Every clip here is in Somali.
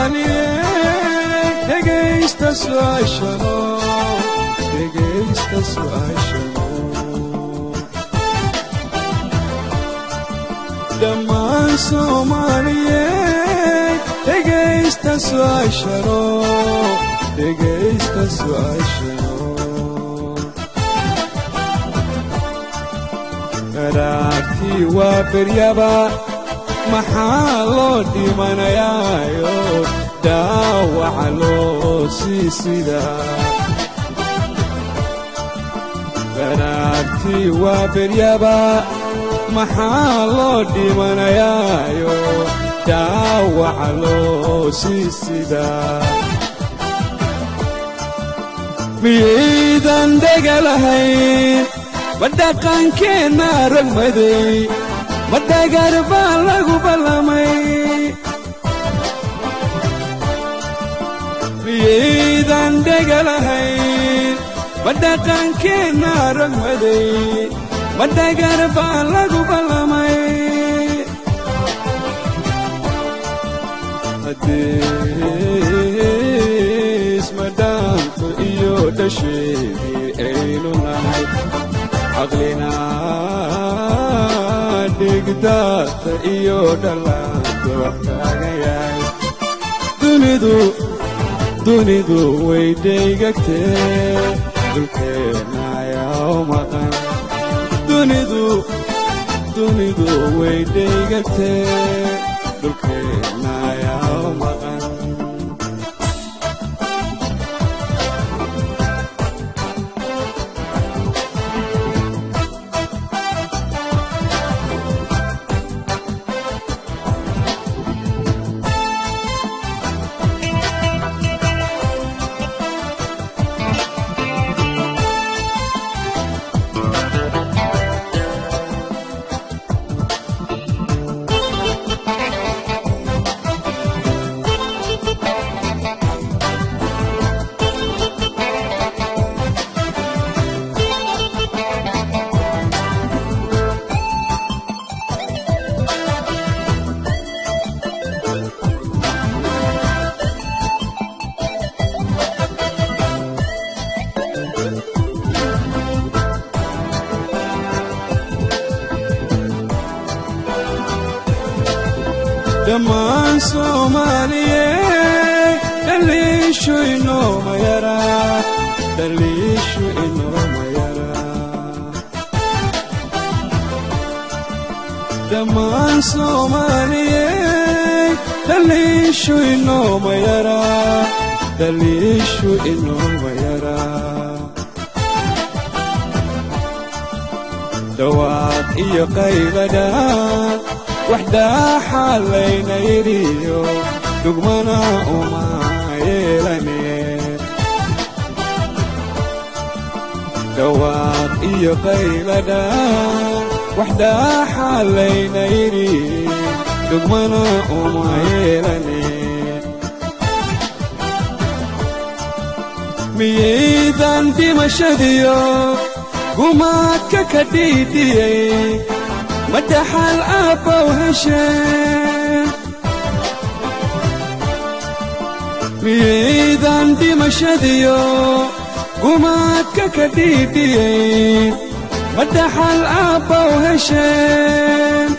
Soomaaliyeed dhegaysta su'aashano dhegaysta su'aashano dhammaan Soomaaliyeed dhegaysta su'aashano dhegaysta su'aashano Raaktii waa beryaba maxaa loo dhimanayaayo dhaawaca loo sii sidaa Raaktii waa beryaba maxaa loo dhimanayaayo dhaawaca loo sii sidaa miyaydan dhegalahayn ma dhaqankeenna rogmaday ma dhagar baa lagu ballamay miyaydan dhegalahayn ma dhaqankeenna rogmaday ma dhagar baa lagu ballamay hadiis madhaanto iyo dhasheedii aynu nahay عقلنا دقدات إيو دلات وحتاقياي دونيدو ويديقكتي دلكينا يوم مقام دونيدو ويديقكتي دلكينا يوم مقام dhammaan Soomaaliyeed dhaliishu inooma yaraa dhaliishu inooma yaraa dhammaan Soomaaliyeed dhaliishu inooma yaraa dhaliishu inooma yaraa dhawaaq iyo qayladhaan وحدة حالينا يريو دقمنا وما يلاني دواق إيو قيلدان وحدة حالينا يريو دقمنا وما يلاني ميدان دي مشاديو وما ككديدي مدح الأب وهشام ميدان دي مشاديو قمات ككديدي مدح الأب وهشام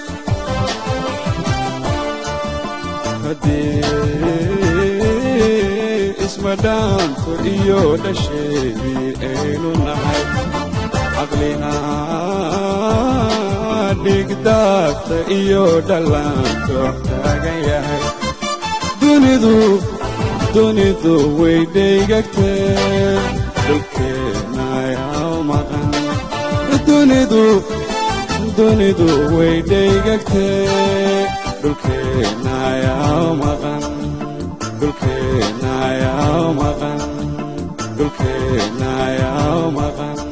اسم دانتو إيو دشيبي إيلو نحي عقلنا دقدات إيو دلانت وحتاقياي دونيدو ويديقكتي دلكينا يوم مقام دونيدو ويديقكتي دلكينا يوم مقام دلكينا يوم مقام دلكينا يوم مقام